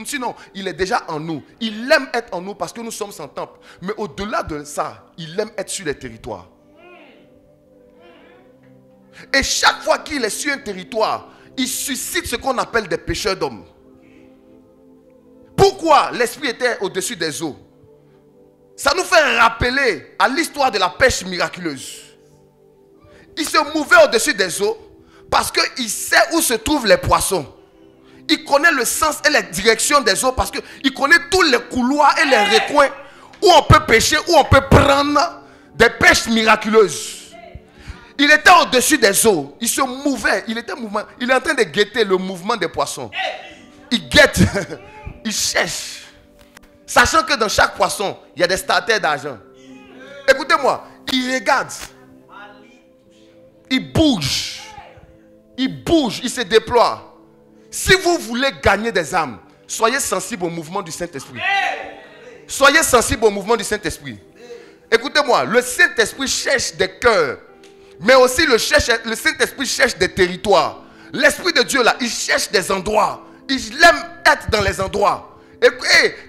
Sinon, il est déjà en nous. Il aime être en nous parce que nous sommes son temple. Mais au-delà de ça, il aime être sur les territoires. Et chaque fois qu'il est sur un territoire, il suscite ce qu'on appelle des pécheurs d'hommes. Pourquoi l'Esprit était au-dessus des eaux? Ça nous fait rappeler à l'histoire de la pêche miraculeuse. Il se mouvait au-dessus des eaux parce qu'il sait où se trouvent les poissons. Il connaît le sens et la direction des eaux parce qu'il connaît tous les couloirs et les recoins où on peut pêcher, où on peut prendre des pêches miraculeuses. Il était au-dessus des eaux. Il se mouvait. Il était mouvement. Il est en train de guetter le mouvement des poissons. Il guette. Il cherche. Sachant que dans chaque poisson, il y a des starters d'argent. Écoutez-moi. Il regarde. Il bouge. Il bouge. Il se déploie. Si vous voulez gagner des âmes, soyez sensible au mouvement du Saint-Esprit. Soyez sensible au mouvement du Saint-Esprit. Écoutez-moi, le Saint-Esprit cherche des cœurs. Mais aussi le Saint-Esprit cherche des territoires. L'Esprit de Dieu là, il cherche des endroits. Il aime être dans les endroits. Et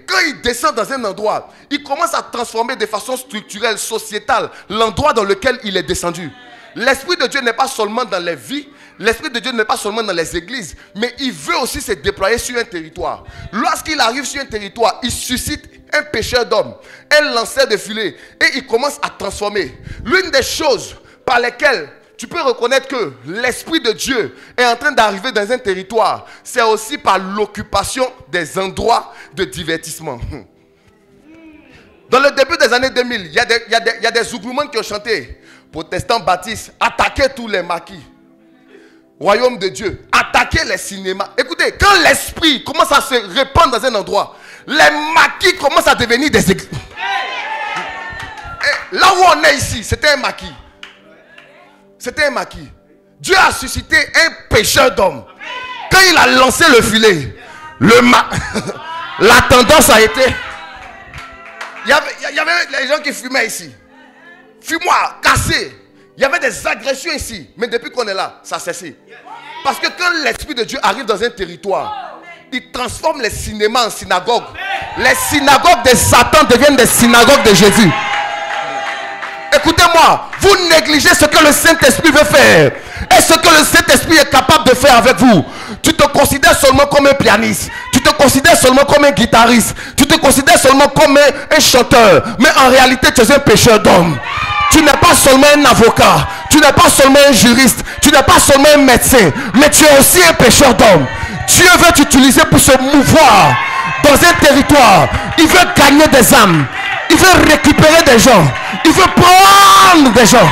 quand il descend dans un endroit, il commence à transformer de façon structurelle, sociétale, l'endroit dans lequel il est descendu. L'Esprit de Dieu n'est pas seulement dans les vies. L'Esprit de Dieu n'est pas seulement dans les églises, mais il veut aussi se déployer sur un territoire. Lorsqu'il arrive sur un territoire, il suscite un pêcheur d'hommes, un lanceur de filets, et il commence à transformer. L'une des choses par lesquelles tu peux reconnaître que l'Esprit de Dieu est en train d'arriver dans un territoire, c'est aussi par l'occupation des endroits de divertissement. Dans le début des années 2000, il y a des zougloumans qui ont chanté. Protestants baptistes, attaquez tous les maquis. Royaume de Dieu, attaquer les cinémas. Écoutez, quand l'esprit commence à se répandre dans un endroit, les maquis commencent à devenir des églises. Là où on est ici, c'était un maquis. C'était un maquis. Dieu a suscité un pêcheur d'hommes. Quand il a lancé le filet, la tendance a été... Il y avait les gens qui fumaient ici. Fumoir, cassé. Il y avait des agressions ici. Mais depuis qu'on est là, ça a cessé. Parce que quand l'Esprit de Dieu arrive dans un territoire, il transforme les cinémas en synagogues. Les synagogues de Satan deviennent des synagogues de Jésus. Écoutez-moi, vous négligez ce que le Saint-Esprit veut faire. Et ce que le Saint-Esprit est capable de faire avec vous. Tu te considères seulement comme un pianiste. Tu te considères seulement comme un guitariste. Tu te considères seulement comme un chanteur. Mais en réalité, tu es un pécheur d'hommes. Tu n'es pas seulement un avocat. Tu n'es pas seulement un juriste. Tu n'es pas seulement un médecin. Mais tu es aussi un pécheur d'hommes. Dieu veut t'utiliser pour se mouvoir dans un territoire. Il veut gagner des âmes. Il veut récupérer des gens. Il veut prendre des gens.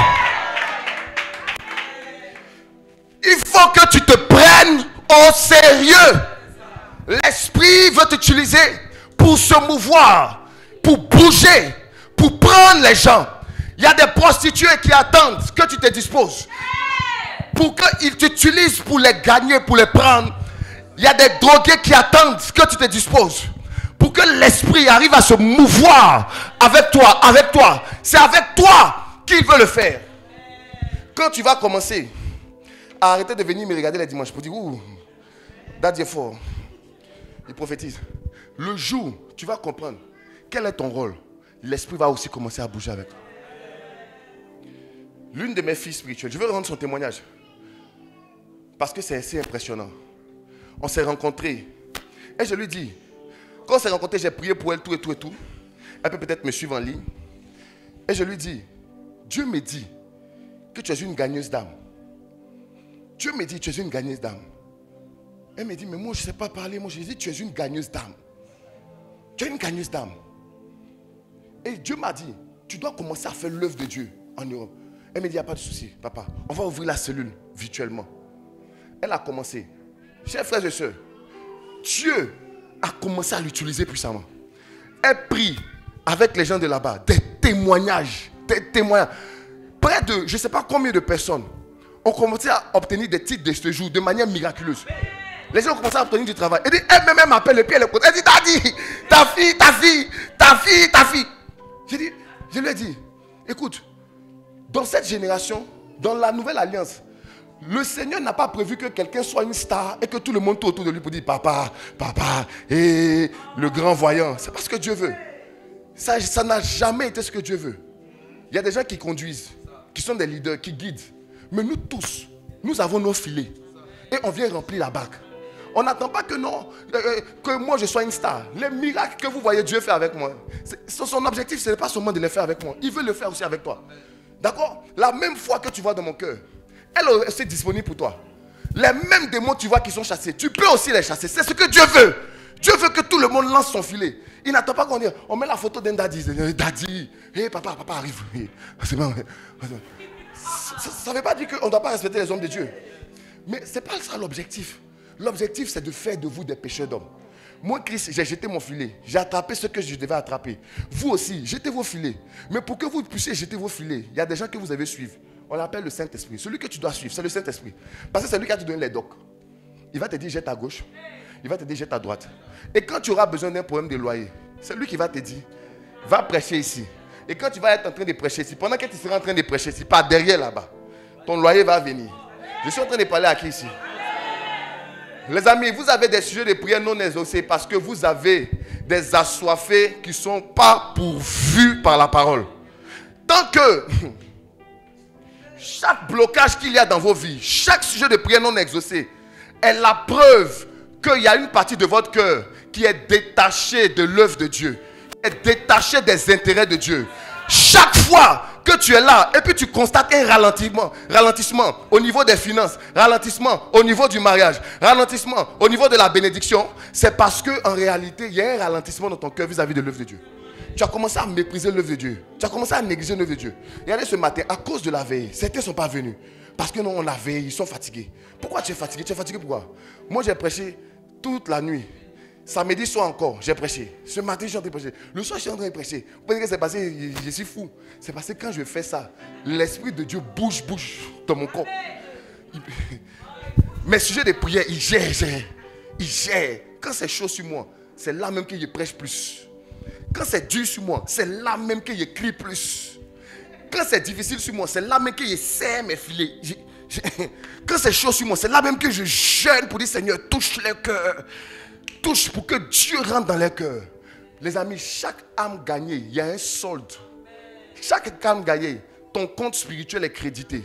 Il faut que tu te prennes au sérieux. L'Esprit veut t'utiliser pour se mouvoir, pour bouger, pour prendre les gens. Il y a des prostituées qui attendent que tu te disposes. Pour qu'ils t'utilisent pour les gagner, pour les prendre. Il y a des drogués qui attendent que tu te disposes. Pour que l'Esprit arrive à se mouvoir avec toi, avec toi. C'est avec toi qu'il veut le faire. Quand tu vas commencer à arrêter de venir me regarder les dimanches pour dire, ouh, Daddy est fort. Il prophétise. Le jour, tu vas comprendre quel est ton rôle. L'Esprit va aussi commencer à bouger avec toi. L'une de mes filles spirituelles, je veux rendre son témoignage. Parce que c'est assez impressionnant. On s'est rencontrés. Et je lui dis, quand on s'est rencontrés, j'ai prié pour elle, tout et tout et tout. Elle peut peut-être me suivre en ligne. Et je lui dis, Dieu me dit que tu es une gagneuse d'âme. Dieu me dit, tu es une gagneuse d'âme. Elle me dit, mais moi je ne sais pas parler. Moi je lui ai dit, tu es une gagneuse d'âme. Tu es une gagneuse d'âme. Et Dieu m'a dit, tu dois commencer à faire l'œuvre de Dieu en Europe. Elle me dit, il n'y a pas de souci, papa. On va ouvrir la cellule virtuellement. Elle a commencé. Chers frères et sœurs, Dieu a commencé à l'utiliser puissamment. Elle prie avec les gens de là-bas, des témoignages. Près de, je ne sais pas combien de personnes ont commencé à obtenir des titres de séjour de manière miraculeuse. Les gens ont commencé à obtenir du travail. Elle m'appelle le pied et le côté. Elle dit, Daddy, ta fille. Je lui ai dit, écoute, dans cette génération, dans la nouvelle alliance, le Seigneur n'a pas prévu que quelqu'un soit une star et que tout le monde tourne autour de lui pour dire papa, et le grand voyant. C'est pas ce que Dieu veut. Ça n'a jamais été ce que Dieu veut. Il y a des gens qui conduisent, qui sont des leaders, qui guident. Mais nous tous, nous avons nos filets. Et on vient remplir la barque. On n'attend pas que moi je sois une star. Les miracles que vous voyez Dieu faire avec moi, son objectif, ce n'est pas seulement de les faire avec moi. Il veut le faire aussi avec toi. D'accord? La même foi que tu vois dans mon cœur, elle est aussi disponible pour toi. Les mêmes démons tu vois qui sont chassés, tu peux aussi les chasser. C'est ce que Dieu veut. Dieu veut que tout le monde lance son filet. Il n'attend pas qu'on dise, on met la photo d'un daddy. Daddy, hey, papa arrive. C'est bon. Ça ne veut pas dire qu'on ne doit pas respecter les hommes de Dieu. Mais ce n'est pas ça l'objectif. L'objectif, c'est de faire de vous des pêcheurs d'hommes. Moi, Christ, j'ai jeté mon filet. J'ai attrapé ce que je devais attraper. Vous aussi, jetez vos filets. Mais pour que vous puissiez jeter vos filets, il y a des gens que vous avez suivre. On l'appelle le Saint-Esprit. Celui que tu dois suivre, c'est le Saint-Esprit. Parce que c'est lui qui a te donné les docs. Il va te dire jette à gauche. Il va te dire jette à droite. Et quand tu auras besoin d'un problème de loyer, c'est lui qui va te dire va prêcher ici. Et quand tu vas être en train de prêcher ici, pendant que tu seras en train de prêcher ici, par derrière là-bas, ton loyer va venir. Je suis en train de parler à qui ici? Les amis, vous avez des sujets de prière non exaucés parce que vous avez des assoiffés qui ne sont pas pourvus par la parole. Tant que chaque blocage qu'il y a dans vos vies, chaque sujet de prière non exaucé est la preuve qu'il y a une partie de votre cœur qui est détachée de l'œuvre de Dieu, est détachée des intérêts de Dieu. Chaque fois que tu es là et puis tu constates un ralentissement au niveau des finances, ralentissement au niveau du mariage, ralentissement au niveau de la bénédiction, c'est parce qu'en réalité, il y a un ralentissement dans ton cœur vis-à-vis de l'œuvre de Dieu. Tu as commencé à mépriser l'œuvre de Dieu. Tu as commencé à négliger l'œuvre de Dieu. Regardez ce matin, à cause de la veille, certains ne sont pas venus. Parce que non, on la veille, ils sont fatigués. Pourquoi tu es fatigué? Tu es fatigué pourquoi? Moi, j'ai prêché toute la nuit. Samedi soir encore, j'ai prêché. Ce matin, je suis en train de prêcher. Le soir, je suis en train de prêcher. Vous pensez que c'est passé, je suis fou. C'est parce que quand je fais ça, l'Esprit de Dieu bouge dans mon corps. Mes sujets de prière, il gère. Quand c'est chaud sur moi, c'est là même qu'il prêche plus. Quand c'est dur sur moi, c'est là même qu'il crie plus. Quand c'est difficile sur moi, c'est là même qu'il serre mes filets. Quand c'est chaud sur moi, c'est là même que je jeûne pour dire Seigneur, touche les cœurs. Touche pour que Dieu rentre dans les cœurs. Les amis, chaque âme gagnée, il y a un solde. Chaque âme gagnée, ton compte spirituel est crédité.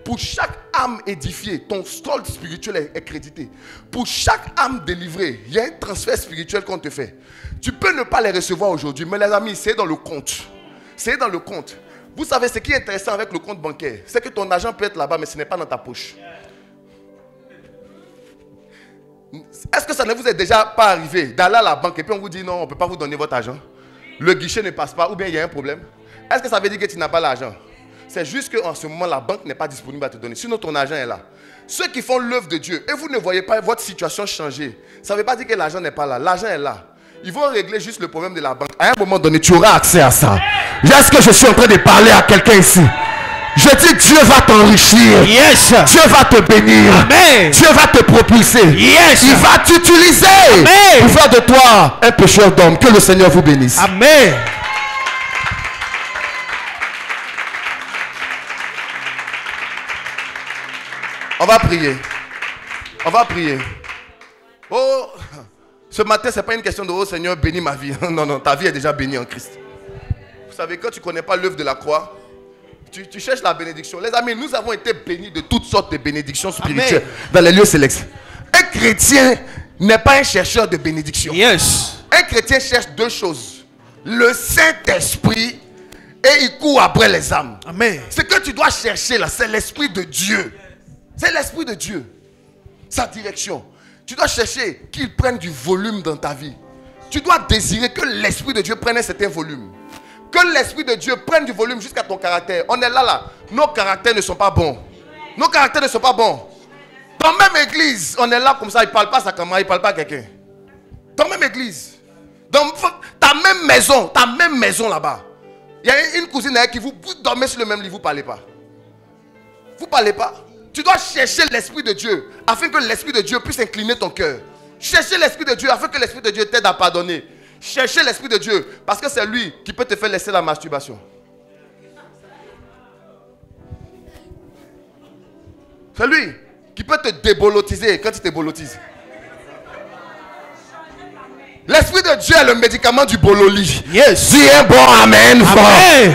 Pour chaque âme édifiée, ton solde spirituel est crédité. Pour chaque âme délivrée, il y a un transfert spirituel qu'on te fait. Tu peux ne pas les recevoir aujourd'hui, mais les amis, c'est dans le compte. C'est dans le compte. Vous savez, ce qui est intéressant avec le compte bancaire, c'est que ton argent peut être là-bas, mais ce n'est pas dans ta poche. Est-ce que ça ne vous est déjà pas arrivé d'aller à la banque et puis on vous dit non, on ne peut pas vous donner votre argent? Le guichet ne passe pas ou bien il y a un problème? Est-ce que ça veut dire que tu n'as pas l'argent? C'est juste qu'en ce moment, la banque n'est pas disponible à te donner. Sinon, ton argent est là. Ceux qui font l'œuvre de Dieu et vous ne voyez pas votre situation changer, ça ne veut pas dire que l'argent n'est pas là. L'argent est là. Ils vont régler juste le problème de la banque. À un moment donné, tu auras accès à ça. Est-ce que je suis en train de parler à quelqu'un ici? Je dis Dieu va t'enrichir. Yes. Dieu va te bénir. Amen. Dieu va te propulser. Yes. Il va t'utiliser. Amen. Pour faire de toi un pécheur d'homme. Que le Seigneur vous bénisse. Amen. On va prier. On va prier. Oh, ce matin, ce n'est pas une question de oh Seigneur, bénis ma vie. Non, non, ta vie est déjà bénie en Christ. Vous savez, quand tu ne connais pas l'œuvre de la croix, tu cherches la bénédiction. Les amis, nous avons été bénis de toutes sortes de bénédictions spirituelles. Amen. Dans les lieux sélects. Un chrétien n'est pas un chercheur de bénédiction. Yes. Un chrétien cherche deux choses. Le Saint-Esprit et il court après les âmes. Amen. Ce que tu dois chercher là, c'est l'Esprit de Dieu. C'est l'Esprit de Dieu. Sa direction. Tu dois chercher qu'il prenne du volume dans ta vie. Tu dois désirer que l'Esprit de Dieu prenne un certain volume. Que l'Esprit de Dieu prenne du volume jusqu'à ton caractère. On est là. Nos caractères ne sont pas bons. Nos caractères ne sont pas bons. Dans même église, on est là comme ça, il ne parle pas à sa camarade, il ne parle pas à quelqu'un. Dans même église. Dans ta même maison là-bas. Il y a une cousine qui vous dormez sur le même lit, vous ne parlez pas. Vous ne parlez pas. Tu dois chercher l'Esprit de Dieu afin que l'Esprit de Dieu puisse incliner ton cœur. Chercher l'Esprit de Dieu afin que l'Esprit de Dieu t'aide à pardonner. Chercher l'Esprit de Dieu parce que c'est lui qui peut te faire laisser la masturbation. C'est lui qui peut te débolotiser quand il te bolotise. L'Esprit de Dieu est le médicament du bololi. Yes. Dis un bon amen. Amen.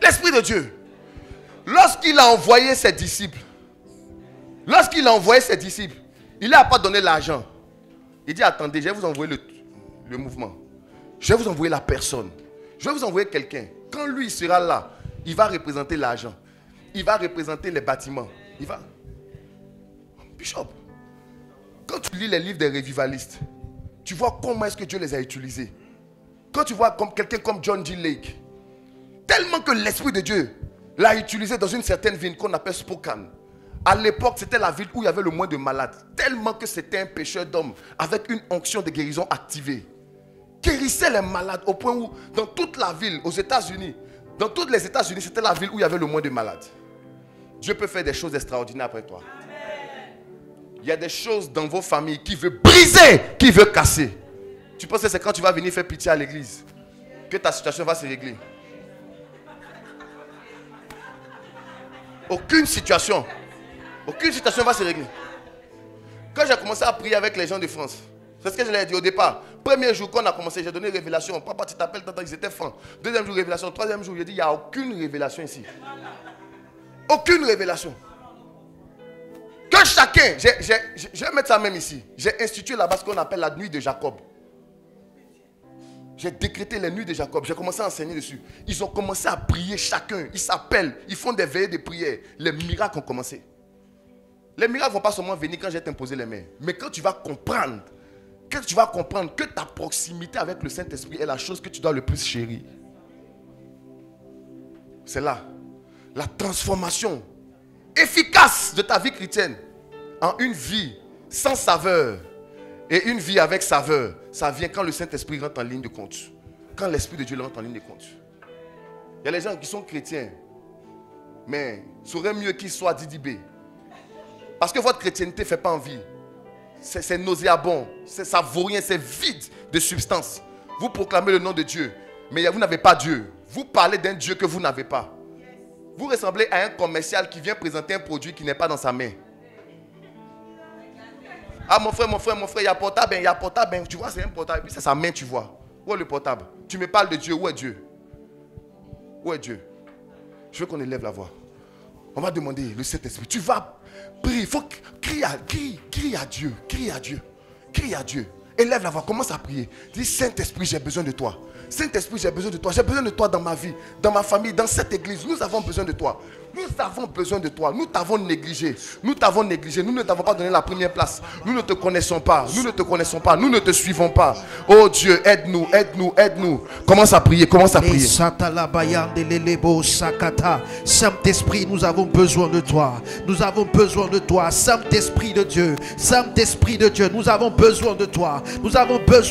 L'Esprit de Dieu, lorsqu'il a envoyé ses disciples, il n'a pas donné l'argent. Il dit, attendez, je vais vous envoyer le mouvement. Je vais vous envoyer la personne. Je vais vous envoyer quelqu'un. Quand lui sera là, il va représenter l'argent. Il va représenter les bâtiments. Il va... Bishop, quand tu lis les livres des revivalistes, tu vois comment est-ce que Dieu les a utilisés. Quand tu vois quelqu'un comme John G. Lake, tellement que l'Esprit de Dieu l'a utilisé dans une certaine ville qu'on appelle Spokane. À l'époque, c'était la ville où il y avait le moins de malades. Tellement que c'était un pécheur d'hommes avec une onction de guérison activée. Guérissait les malades au point où, dans toute la ville, aux États-Unis, dans toutes les États-Unis, c'était la ville où il y avait le moins de malades. Dieu peut faire des choses extraordinaires après toi. Il y a des choses dans vos familles qui veut briser, qui veut casser. Tu penses que c'est quand tu vas venir faire pitié à l'église que ta situation va se régler? Aucune situation va se régler. Quand j'ai commencé à prier avec les gens de France, c'est ce que je leur ai dit au départ. Premier jour qu'on a commencé, j'ai donné révélation. Papa, tu t'appelles, tata, ils étaient francs. Deuxième jour, révélation. Troisième jour, j'ai dit, il n'y a aucune révélation ici. Aucune révélation. Que chacun, je vais mettre ça même ici. J'ai institué là-bas ce qu'on appelle la nuit de Jacob. J'ai décrété les nuits de Jacob. J'ai commencé à enseigner dessus. Ils ont commencé à prier chacun. Ils s'appellent. Ils font des veillées de prière. Les miracles ont commencé. Les miracles ne vont pas seulement venir quand j'ai t'imposé les mains. Mais quand tu vas comprendre que ta proximité avec le Saint-Esprit est la chose que tu dois le plus chérir. C'est là. La transformation efficace de ta vie chrétienne en une vie sans saveur et une vie avec saveur, ça vient quand le Saint-Esprit rentre en ligne de compte. Quand l'Esprit de Dieu rentre en ligne de compte. Il y a les gens qui sont chrétiens, mais il serait mieux qu'ils soient Didibé. Parce que votre chrétienté ne fait pas envie. C'est nauséabond, c'est savourien, c'est vide de substance. Vous proclamez le nom de Dieu, mais vous n'avez pas Dieu. Vous parlez d'un Dieu que vous n'avez pas. Vous ressemblez à un commercial qui vient présenter un produit qui n'est pas dans sa main. Ah mon frère, il y a portable, tu vois c'est un portable, et puis c'est sa main tu vois. Où est le portable? Tu me parles de Dieu, où est Dieu? Où est Dieu? Je veux qu'on élève la voix. On va demander le Saint-Esprit. Tu vas prier, il faut crier à Dieu, crie à Dieu. Élève la voix, commence à prier. Dis Saint-Esprit, j'ai besoin de toi. Saint-Esprit, j'ai besoin de toi. J'ai besoin de toi dans ma vie, dans ma famille, dans cette église. Nous avons besoin de toi. Nous avons besoin de toi. Nous t'avons négligé. Nous ne t'avons pas donné la première place. Nous ne te connaissons pas. Nous ne te suivons pas. Oh Dieu, aide-nous. Commence à prier. Saint-Esprit, nous avons besoin de toi. Saint-Esprit de Dieu, nous avons besoin de toi. Nous avons besoin